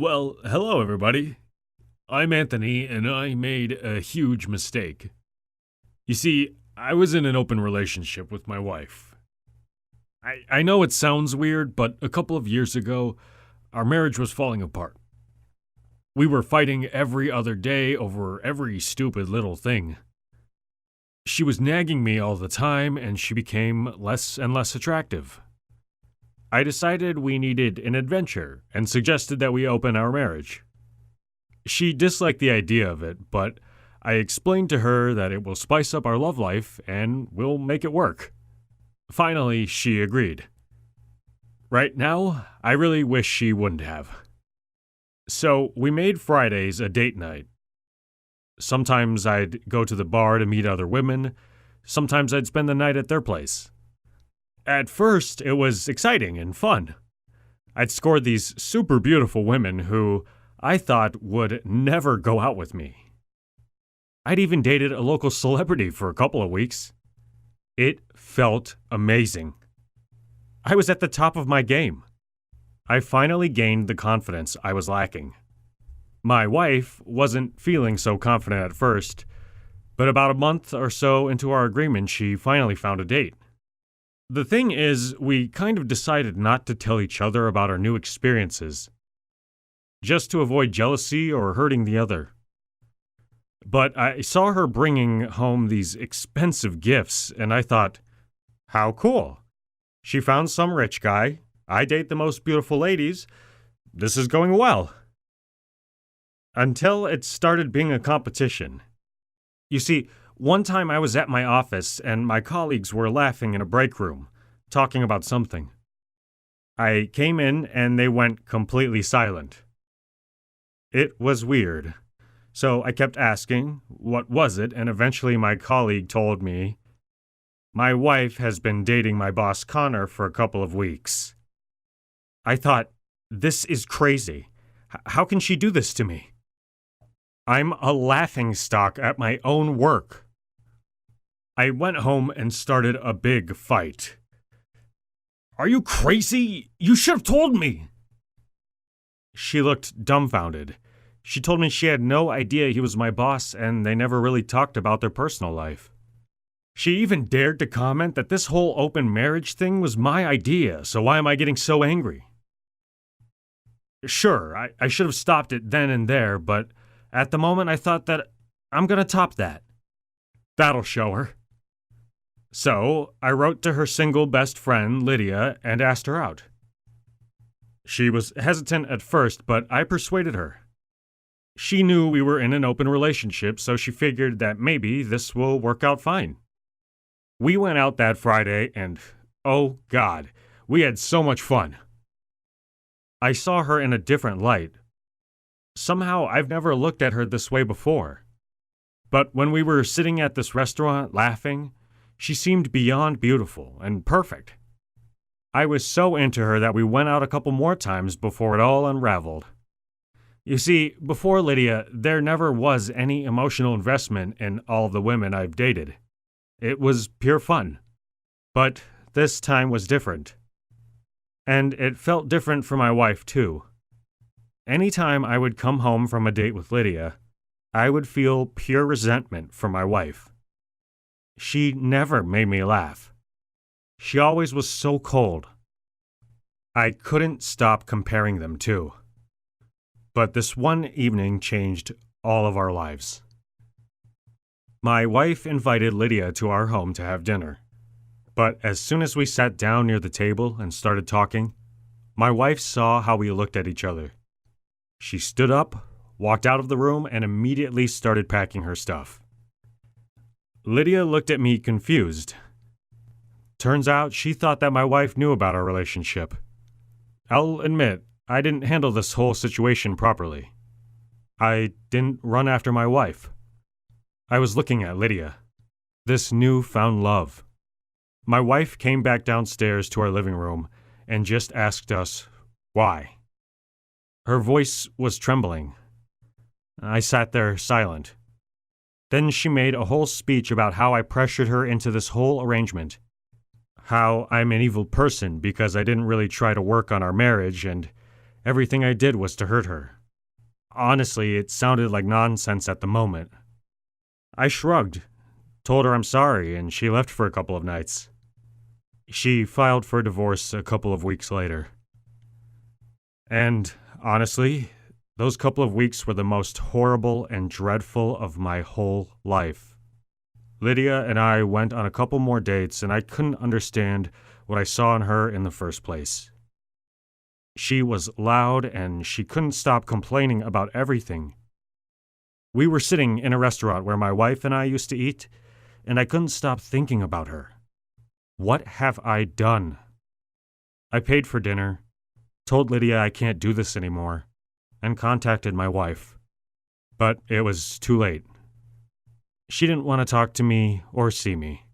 Well, hello everybody. I'm Anthony, and I made a huge mistake. You see, I was in an open relationship with my wife. I know it sounds weird, but a couple of years ago, our marriage was falling apart. We were fighting every other day over every stupid little thing. She was nagging me all the time, and she became less and less attractive. I decided we needed an adventure and suggested that we open our marriage. She disliked the idea of it, but I explained to her that it will spice up our love life and we'll make it work. Finally, she agreed. Right now, I really wish she wouldn't have. So, we made Fridays a date night. Sometimes I'd go to the bar to meet other women, sometimes I'd spend the night at their place. At first, it was exciting and fun. I'd scored these super beautiful women who I thought would never go out with me. I'd even dated a local celebrity for a couple of weeks. It felt amazing. I was at the top of my game. I finally gained the confidence I was lacking. My wife wasn't feeling so confident at first, but about a month or so into our agreement, she finally found a date. The thing is, we kind of decided not to tell each other about our new experiences, just to avoid jealousy or hurting the other. But I saw her bringing home these expensive gifts, and I thought, how cool. She found some rich guy. I date the most beautiful ladies. This is going well. Until it started being a competition. You see, one time I was at my office and my colleagues were laughing in a break room, talking about something. I came in and they went completely silent. It was weird. So I kept asking, what was it? And eventually my colleague told me, my wife has been dating my boss Connor for a couple of weeks. I thought, this is crazy. How can she do this to me? I'm a laughingstock at my own work. I went home and started a big fight. Are you crazy? You should have told me. She looked dumbfounded. She told me she had no idea he was my boss and they never really talked about their personal life. She even dared to comment that this whole open marriage thing was my idea, so why am I getting so angry? Sure, I should have stopped it then and there, but at the moment I thought that I'm gonna top that. That'll show her. So, I wrote to her single best friend, Lydia, and asked her out. She was hesitant at first, but I persuaded her. She knew we were in an open relationship, so she figured that maybe this will work out fine. We went out that Friday, and oh God, we had so much fun. I saw her in a different light. Somehow, I've never looked at her this way before. But when we were sitting at this restaurant laughing, she seemed beyond beautiful and perfect. I was so into her that we went out a couple more times before it all unraveled. You see, before Lydia, there never was any emotional investment in all the women I've dated. It was pure fun. But this time was different. And it felt different for my wife, too. Anytime I would come home from a date with Lydia, I would feel pure resentment for my wife. She never made me laugh. She always was so cold. I couldn't stop comparing them, too. But this one evening changed all of our lives. My wife invited Lydia to our home to have dinner. But as soon as we sat down near the table and started talking, my wife saw how we looked at each other. She stood up, walked out of the room, and immediately started packing her stuff. Lydia looked at me confused. Turns out she thought that my wife knew about our relationship. I'll admit, I didn't handle this whole situation properly. I didn't run after my wife. I was looking at Lydia. This newfound love. My wife came back downstairs to our living room and just asked us, why? Her voice was trembling. I sat there silent. Then she made a whole speech about how I pressured her into this whole arrangement. How I'm an evil person because I didn't really try to work on our marriage, and everything I did was to hurt her. Honestly, it sounded like nonsense at the moment. I shrugged, told her I'm sorry, and she left for a couple of nights. She filed for divorce a couple of weeks later. And honestly, those couple of weeks were the most horrible and dreadful of my whole life. Lydia and I went on a couple more dates, and I couldn't understand what I saw in her in the first place. She was loud, and she couldn't stop complaining about everything. We were sitting in a restaurant where my wife and I used to eat, and I couldn't stop thinking about her. What have I done? I paid for dinner, told Lydia I can't do this anymore, and contacted my wife. But it was too late. She didn't want to talk to me or see me.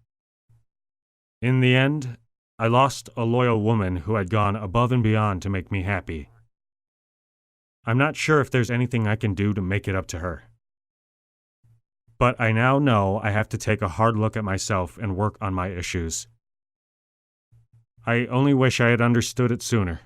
In the end, I lost a loyal woman who had gone above and beyond to make me happy. I'm not sure if there's anything I can do to make it up to her. But I now know I have to take a hard look at myself and work on my issues. I only wish I had understood it sooner.